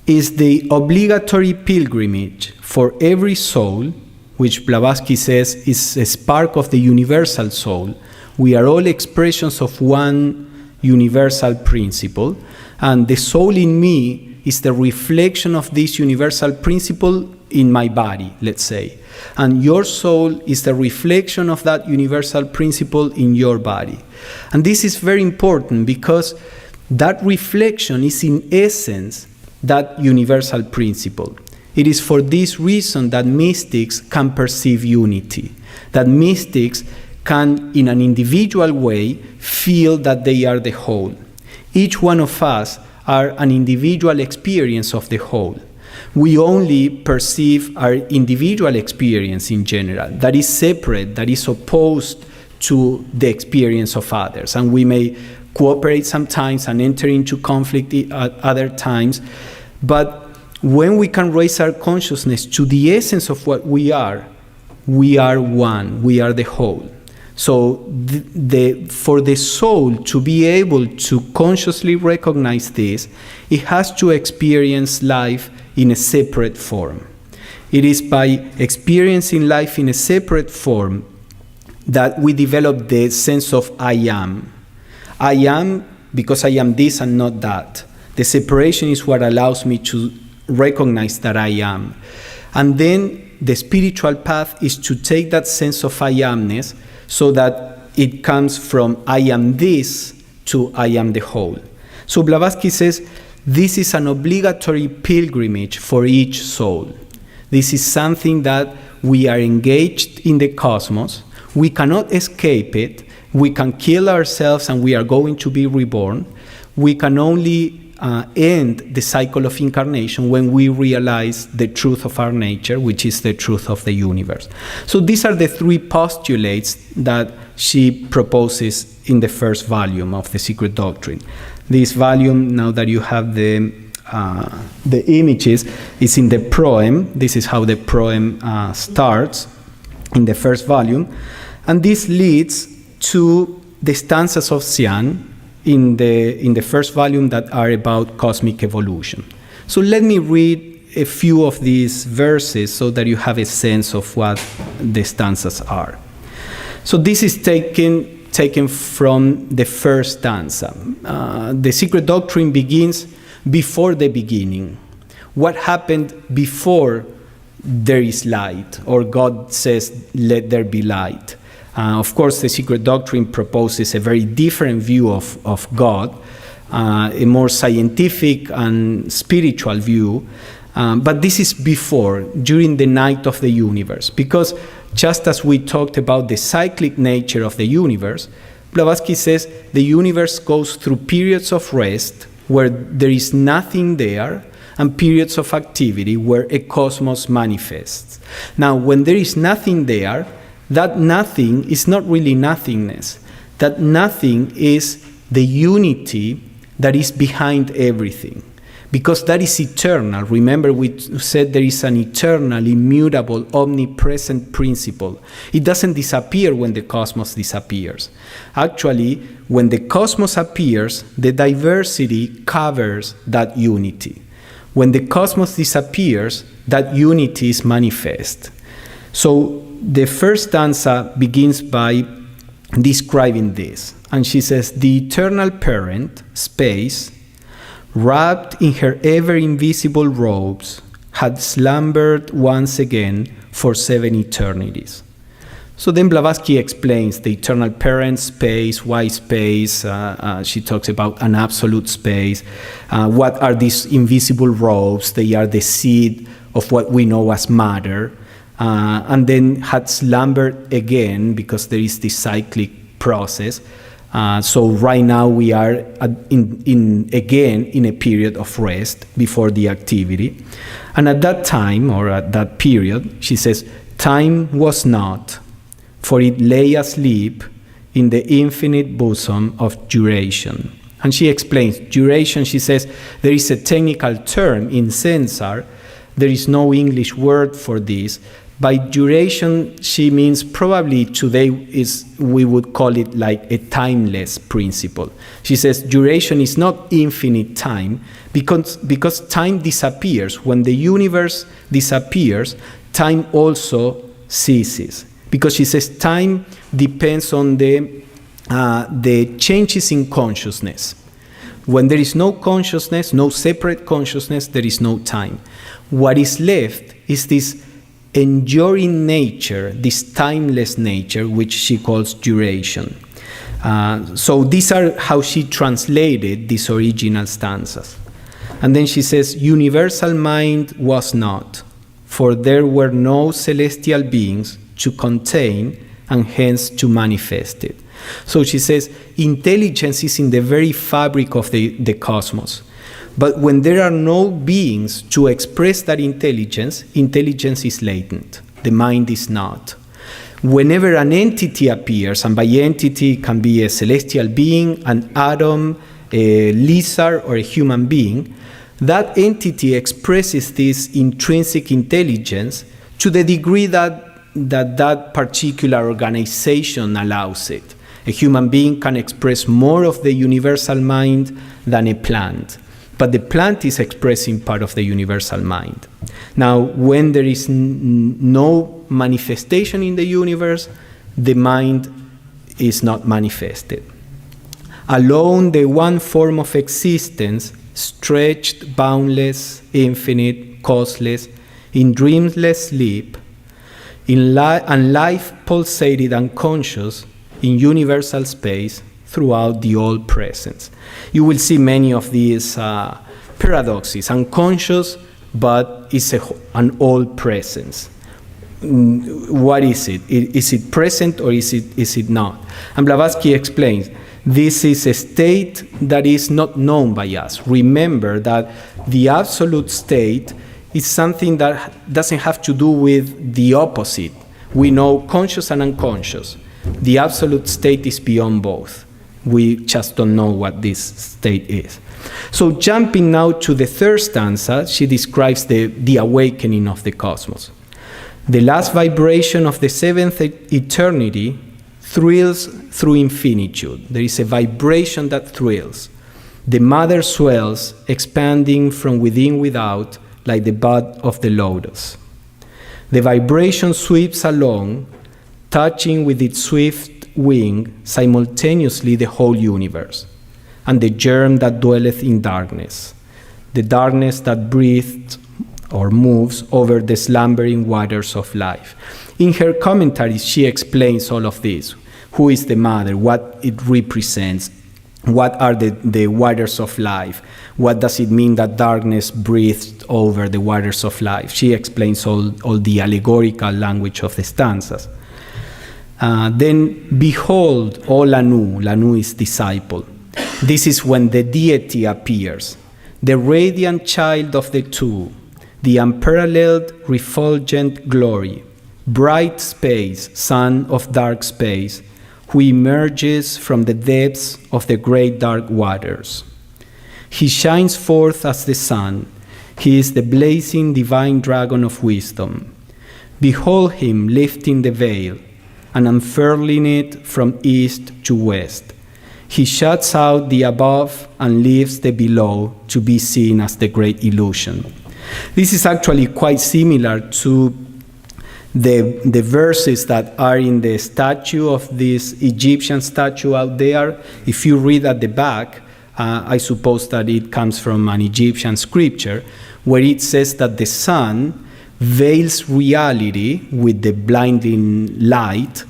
is the obligatory pilgrimage for every soul, which Blavatsky says is a spark of the universal soul. We are all expressions of one universal principle, and the soul in me is the reflection of this universal principle in my body, let's say. And your soul is the reflection of that universal principle in your body. And this is very important because that reflection is in essence that universal principle. It is for this reason that mystics can perceive unity, that mystics can, in an individual way, feel that they are the whole. Each one of us are an individual experience of the whole. We only perceive our individual experience in general, that is separate, that is opposed to the experience of others. And we may cooperate sometimes and enter into conflict at other times. But when we can raise our consciousness to the essence of what we are one, we are the whole. So for the soul to be able to consciously recognize this, it has to experience life in a separate form. It is by experiencing life in a separate form that we develop the sense of I am. I am because I am this and not that. The separation is what allows me to recognize that I am. And then the spiritual path is to take that sense of I amness so that it comes from I am this to I am the whole. So Blavatsky says this is an obligatory pilgrimage for each soul. This is something that we are engaged in the cosmos. We cannot escape it. We can kill ourselves and we are going to be reborn. We can only end the cycle of incarnation when we realize the truth of our nature, which is the truth of the universe. So these are the three postulates that she proposes in the first volume of The Secret Doctrine. This volume, now that you have the images, is in the proem. This is how the proem starts in the first volume. And this leads to the stanzas of Xian in the first volume that are about cosmic evolution. So let me read a few of these verses so that you have a sense of what the stanzas are. So this is taken from the first stanza. The Secret Doctrine begins before the beginning. What happened before there is light, or God says, let there be light? Of course, the Secret Doctrine proposes a very different view of God, a more scientific and spiritual view. But this is before, during the night of the universe. Because just as we talked about the cyclic nature of the universe, Blavatsky says the universe goes through periods of rest where there is nothing there, and periods of activity where a cosmos manifests. Now, when there is nothing there, that nothing is not really nothingness. That nothing is the unity that is behind everything. Because that is eternal. Remember, we said there is an eternal, immutable, omnipresent principle. It doesn't disappear when the cosmos disappears. Actually, when the cosmos appears, the diversity covers that unity. When the cosmos disappears, that unity is manifest. So the first stanza begins by describing this. And she says, the eternal parent, space, wrapped in her ever-invisible robes, had slumbered once again for 7 eternities. So then Blavatsky explains the eternal parent, space, why space. She talks about an absolute space. What are these invisible robes? They are the seed of what we know as matter. And then had slumbered again because there is this cyclic process. So right now we are again in a period of rest before the activity. And at that time, or at that period, she says, time was not, for it lay asleep in the infinite bosom of duration. And she explains, duration, she says, there is a technical term in Censar. There is no English word for this. By duration, she means probably today we would call it like a timeless principle. She says duration is not infinite time because time disappears. When the universe disappears, time also ceases. Because she says time depends on the changes in consciousness. When there is no consciousness, no separate consciousness, there is no time. What is left is this enduring nature, this timeless nature, which she calls duration. So these are how she translated these original stanzas. And then she says, universal mind was not, for there were no celestial beings to contain and hence to manifest it. So she says, intelligence is in the very fabric of the cosmos. But when there are no beings to express that intelligence, intelligence is latent. The mind is not. Whenever an entity appears, and by entity can be a celestial being, an atom, a lizard, or a human being, that entity expresses this intrinsic intelligence to the degree that particular organization allows it. A human being can express more of the universal mind than a plant. But the plant is expressing part of the universal mind. Now, when there is no manifestation in the universe, the mind is not manifested. Alone, the one form of existence, stretched, boundless, infinite, causeless, in dreamless sleep, and life pulsated unconscious in universal space, throughout the all presence. You will see many of these paradoxes, unconscious, but it's an all presence. What is it? Is it present or is it not? And Blavatsky explains, this is a state that is not known by us. Remember that the absolute state is something that doesn't have to do with the opposite. We know conscious and unconscious. The absolute state is beyond both. We just don't know what this state is. So jumping now to the third stanza, she describes the awakening of the cosmos. The last vibration of the seventh eternity thrills through infinitude. There is a vibration that thrills. The mother swells, expanding from within without, like the bud of the lotus. The vibration sweeps along, touching with its swift wing simultaneously the whole universe, and the germ that dwelleth in darkness, the darkness that breathes or moves over the slumbering waters of life. In her commentaries, she explains all of this. Who is the mother? What it represents? What are the waters of life? What does it mean that darkness breathed over the waters of life? She explains all the allegorical language of the stanzas. Then, behold, O Lanu, Lanu is disciple. This is when the deity appears, the radiant child of the two, the unparalleled refulgent glory, bright space, son of dark space, who emerges from the depths of the great dark waters. He shines forth as the sun. He is the blazing divine dragon of wisdom. Behold him lifting the veil and unfurling it from east to west. He shuts out the above and leaves the below to be seen as the great illusion. This is actually quite similar to the verses that are in the statue of this Egyptian statue out there. If you read at the back, I suppose that it comes from an Egyptian scripture, where it says that the sun veils reality with the blinding light,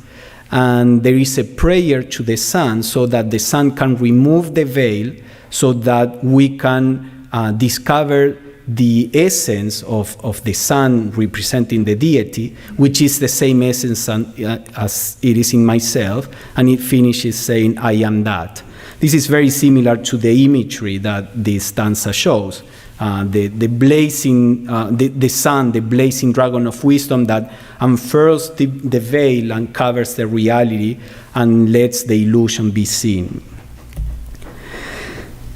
and there is a prayer to the sun so that the sun can remove the veil so that we can discover the essence of the sun representing the deity, which is the same essence as it is in myself, and it finishes saying, I am that. This is very similar to the imagery that this stanza shows. The blazing, the sun, the blazing dragon of wisdom that unfurls the veil and covers the reality and lets the illusion be seen.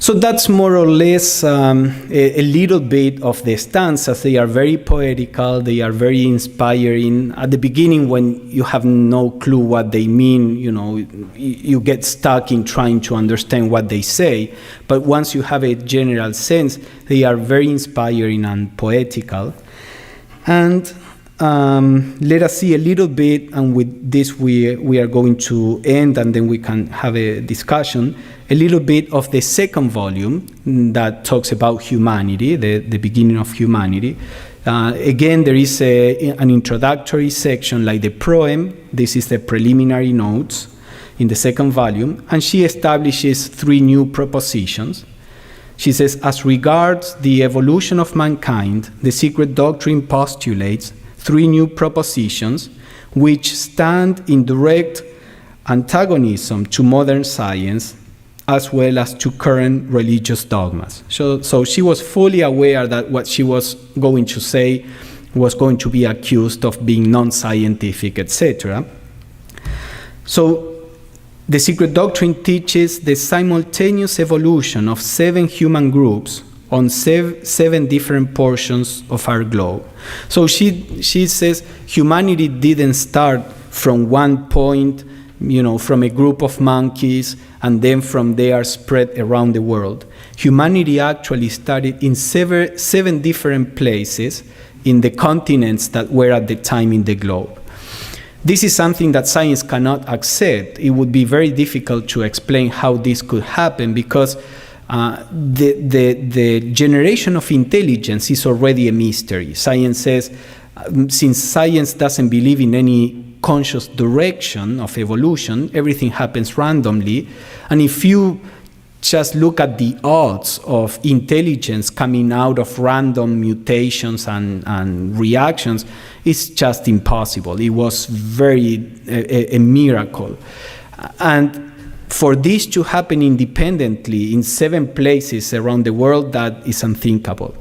So that's more or less a little bit of the stanzas. They are very poetical, they are very inspiring. At the beginning, when you have no clue what they mean, you get stuck in trying to understand what they say. But once you have a general sense, they are very inspiring and poetical. And let us see a little bit, and with this we are going to end, and then we can have a discussion, a little bit of the second volume that talks about humanity, the beginning of humanity. Again, there is an introductory section like the proem. This is the preliminary notes in the second volume, and she establishes 3 new propositions. She says, as regards the evolution of mankind, the secret doctrine postulates 3 new propositions which stand in direct antagonism to modern science as well as to current religious dogmas. So she was fully aware that what she was going to say was going to be accused of being non-scientific, etc. So the secret doctrine teaches the simultaneous evolution of 7 human groups on 7 different portions of our globe. So she says humanity didn't start from one point, from a group of monkeys, and then from there spread around the world. Humanity actually started in 7 different places in the continents that were at the time in the globe. This is something that science cannot accept. It would be very difficult to explain how this could happen, because the generation of intelligence is already a mystery. Science says, since science doesn't believe in any conscious direction of evolution, everything happens randomly. And if you just look at the odds of intelligence coming out of random mutations and reactions, it's just impossible. It was a miracle. And for this to happen independently in 7 places around the world, that is unthinkable.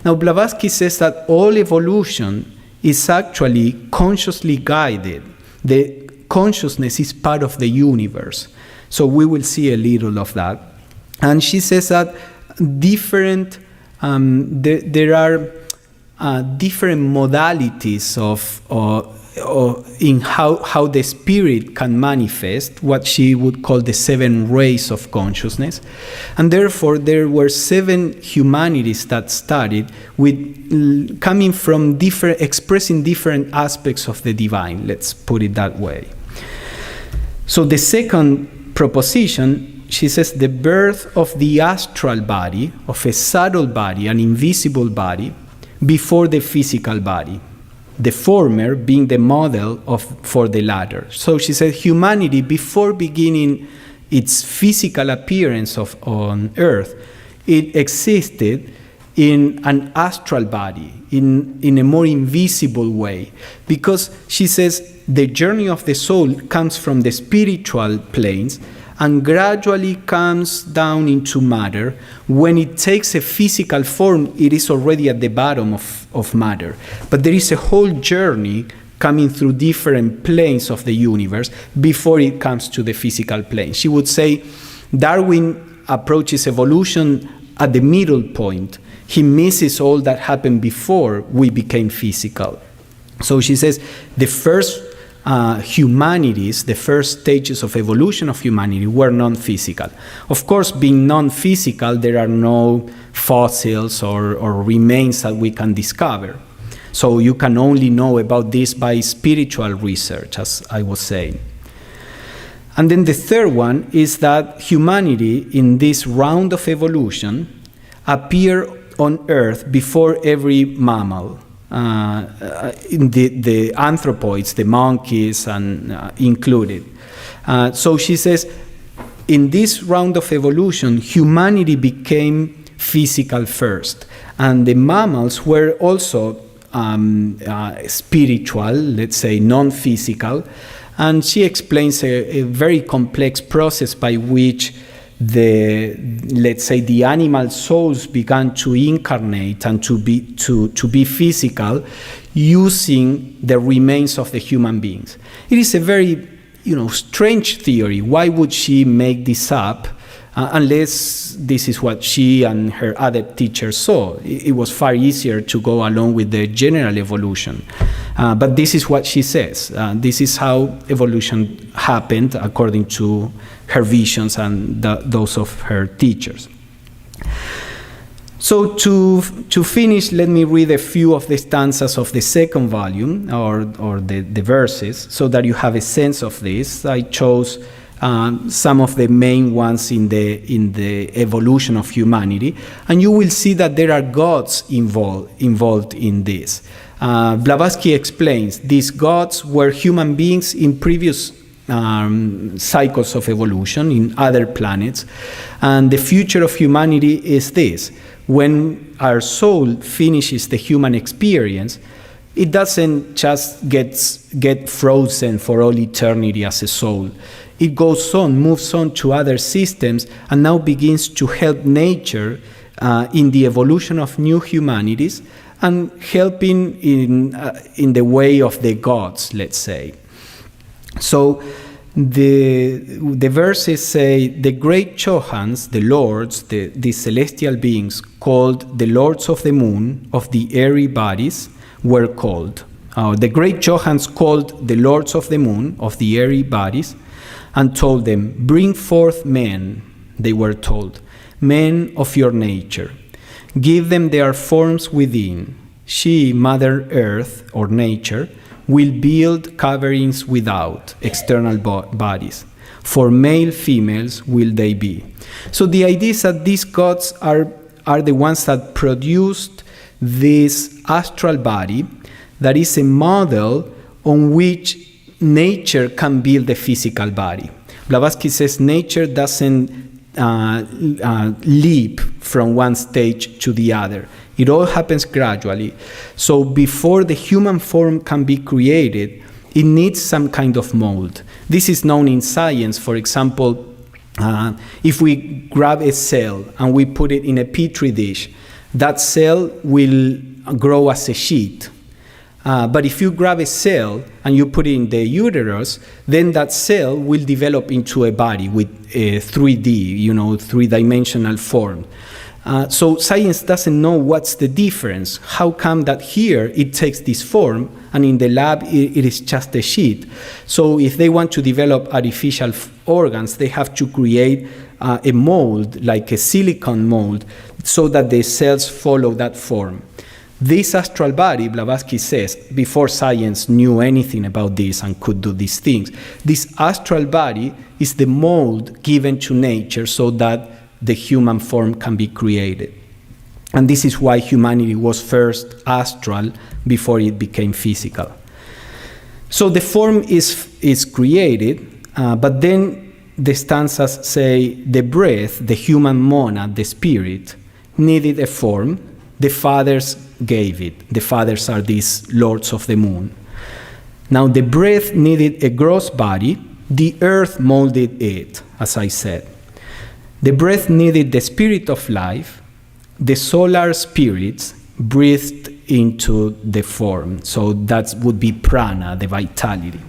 Now, Blavatsky says that all evolution is actually consciously guided. The consciousness is part of the universe. So we will see a little of that. And she says that there are different modalities in how the spirit can manifest, what she would call the 7 rays of consciousness. And therefore, there were 7 humanities that started with coming from expressing different aspects of the divine, let's put it that way. So the second proposition, she says, the birth of the astral body, of a subtle body, an invisible body, before the physical body, the former being the model for the latter. So she said humanity, before beginning its physical appearance on Earth, it existed in an astral body, in a more invisible way. Because she says the journey of the soul comes from the spiritual planes and gradually comes down into matter. When it takes a physical form, it is already at the bottom of matter. But there is a whole journey coming through different planes of the universe before it comes to the physical plane. She would say Darwin approaches evolution at the middle point. He misses all that happened before we became physical. So she says the first humanities, the first stages of evolution of humanity were non-physical. Of course, being non-physical, there are no fossils or remains that we can discover. So you can only know about this by spiritual research, as I was saying. And then the third one is that humanity, in this round of evolution, appeared on Earth before every mammal. The anthropoids, the monkeys, and included. So she says, in this round of evolution, humanity became physical first, and the mammals were also spiritual, let's say non-physical. And she explains a very complex process by which the animal souls began to incarnate and to be physical using the remains of the human beings. It is a very strange theory. Why would she make this up? unless this is what she and her other teachers saw. It was far easier to go along with the general evolution. But this is what she says. This is how evolution happened according to her visions and those of her teachers. So to finish, let me read a few of the stanzas of the second volume, or the verses, so that you have a sense of this. I chose some of the main ones in the evolution of humanity, and you will see that there are gods involved in this. Blavatsky explains these gods were human beings in previous cycles of evolution in other planets, and the future of humanity is this. When our soul finishes the human experience, it doesn't just get frozen for all eternity as a soul. It goes on, moves on to other systems, and now begins to help nature in the evolution of new humanities and helping in the way of the gods, let's say. So the verses say, the great Chohans, the lords, the celestial beings called the lords of the moon, of the airy bodies, were called. The great Chohans called the lords of the moon, of the airy bodies, and told them, bring forth men, they were told, men of your nature. Give them their forms within. She, Mother Earth, or nature, will build coverings without, external bodies. For male, females will they be. So the idea is that these gods are the ones that produced this astral body that is a model on which nature can build a physical body. Blavatsky says nature doesn't leap from one stage to the other. It all happens gradually. So before the human form can be created, it needs some kind of mold. This is known in science. For example, if we grab a cell and we put it in a petri dish, that cell will grow as a sheet. But if you grab a cell and you put it in the uterus, then that cell will develop into a body with a 3D, three-dimensional form. So science doesn't know what's the difference. How come that here it takes this form and in the lab it is just a sheet? So if they want to develop artificial organs, they have to create a mold, like a silicone mold, so that the cells follow that form. This astral body, Blavatsky says, before science knew anything about this and could do these things, this astral body is the mold given to nature so that the human form can be created. And this is why humanity was first astral before it became physical. So the form is created, but then the stanzas say the breath, the human monad, the spirit, needed a form. The fathers gave it. The fathers are these lords of the moon. Now the breath needed a gross body. The earth molded it, as I said. The breath needed the spirit of life. The solar spirits breathed into the form. So that would be prana, the vitality.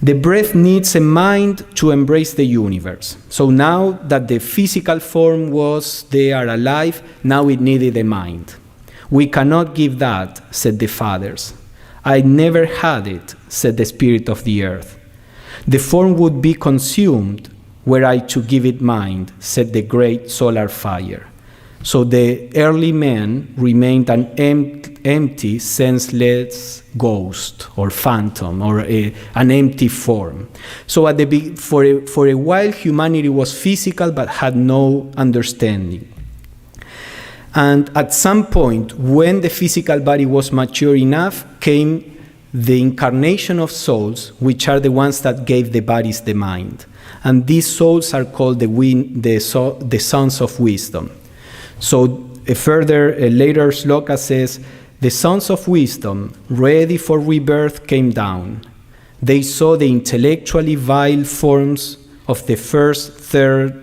The breath needs a mind to embrace the universe. So now that the physical form was there alive, now it needed a mind. We cannot give that, said the fathers. I never had it, said the spirit of the earth. The form would be consumed were I to give it mind, said the great solar fire. So the early man remained an empty, senseless ghost or phantom or an empty form. So for a while, humanity was physical but had no understanding. And at some point, when the physical body was mature enough, came the incarnation of souls, which are the ones that gave the bodies the mind. And these souls are called the sons of wisdom. So a later sloka says, the sons of wisdom, ready for rebirth, came down. They saw the intellectually vile forms of the third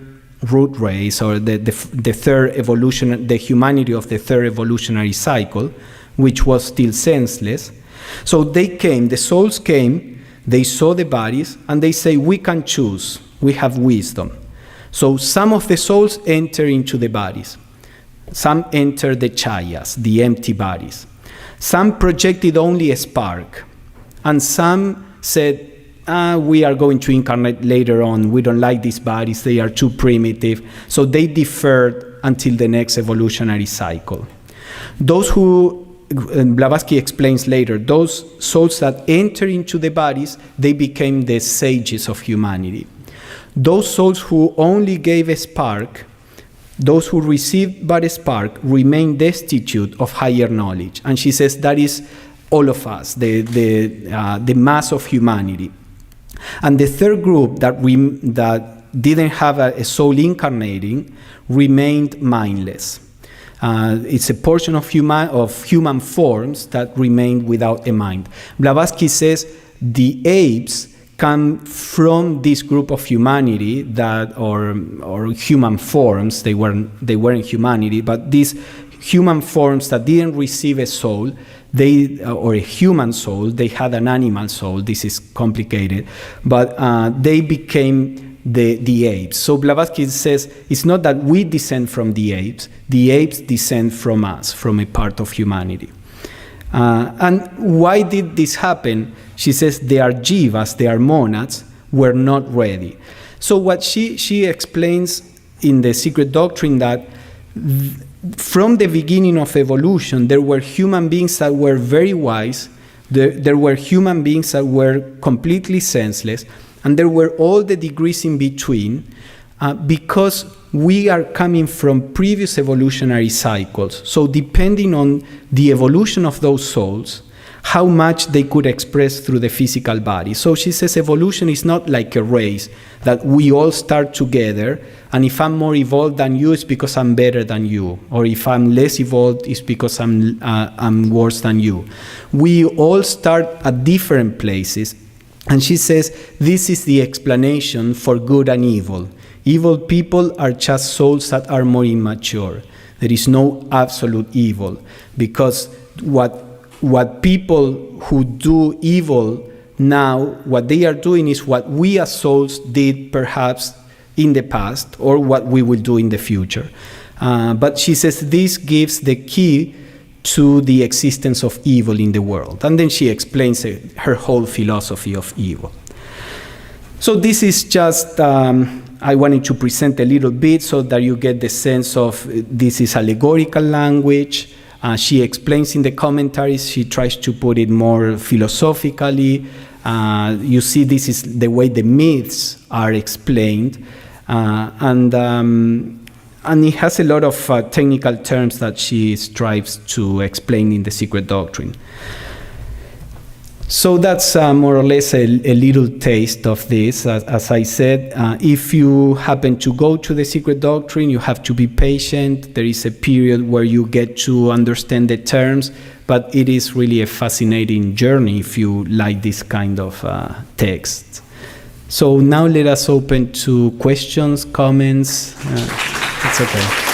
root race, or the third evolution, the humanity of the third evolutionary cycle, which was still senseless. So the souls came, they saw the bodies, and they say, we can choose, we have wisdom. So some of the souls enter into the bodies. Some enter the chayas, the empty bodies. Some projected only a spark. And some said, we are going to incarnate later on. We don't like these bodies. They are too primitive. So they deferred until the next evolutionary cycle. Those who, Blavatsky explains later, those souls that enter into the bodies, they became the sages of humanity. Those souls who only gave a spark, those who received but a spark, remain destitute of higher knowledge. And she says that is all of us, the mass of humanity. And the third group that didn't have a soul incarnating remained mindless. It's a portion of human forms that remained without a mind. Blavatsky says the apes come from this group of humanity or human forms. They weren't humanity, but these human forms that didn't receive a soul, or a human soul, they had an animal soul. This is complicated, but they became the apes. So Blavatsky says it's not that we descend from the apes descend from us, from a part of humanity. And why did this happen? She says their jivas, their monads, were not ready. So what she explains in The Secret Doctrine that from the beginning of evolution, there were human beings that were very wise, there were human beings that were completely senseless, and there were all the degrees in between, because we are coming from previous evolutionary cycles. So depending on the evolution of those souls, how much they could express through the physical body. So she says evolution is not like a race, that we all start together, and if I'm more evolved than you, it's because I'm better than you. Or if I'm less evolved, it's because I'm worse than you. We all start at different places. And she says this is the explanation for good and evil. Evil people are just souls that are more immature. There is no absolute evil, because what people who do evil now, what they are doing is what we as souls did perhaps in the past, or what we will do in the future. But she says this gives the key to the existence of evil in the world. And then she explains her whole philosophy of evil. So this is just, I wanted to present a little bit so that you get the sense of this is allegorical language. She explains in the commentaries, she tries to put it more philosophically. You see, this is the way the myths are explained. And it has a lot of technical terms that she strives to explain in The Secret Doctrine. So that's more or less a little taste of this. As I said, if you happen to go to The Secret Doctrine, you have to be patient. There is a period where you get to understand the terms, but it is really a fascinating journey if you like this kind of text. So now let us open to questions, comments. It's okay.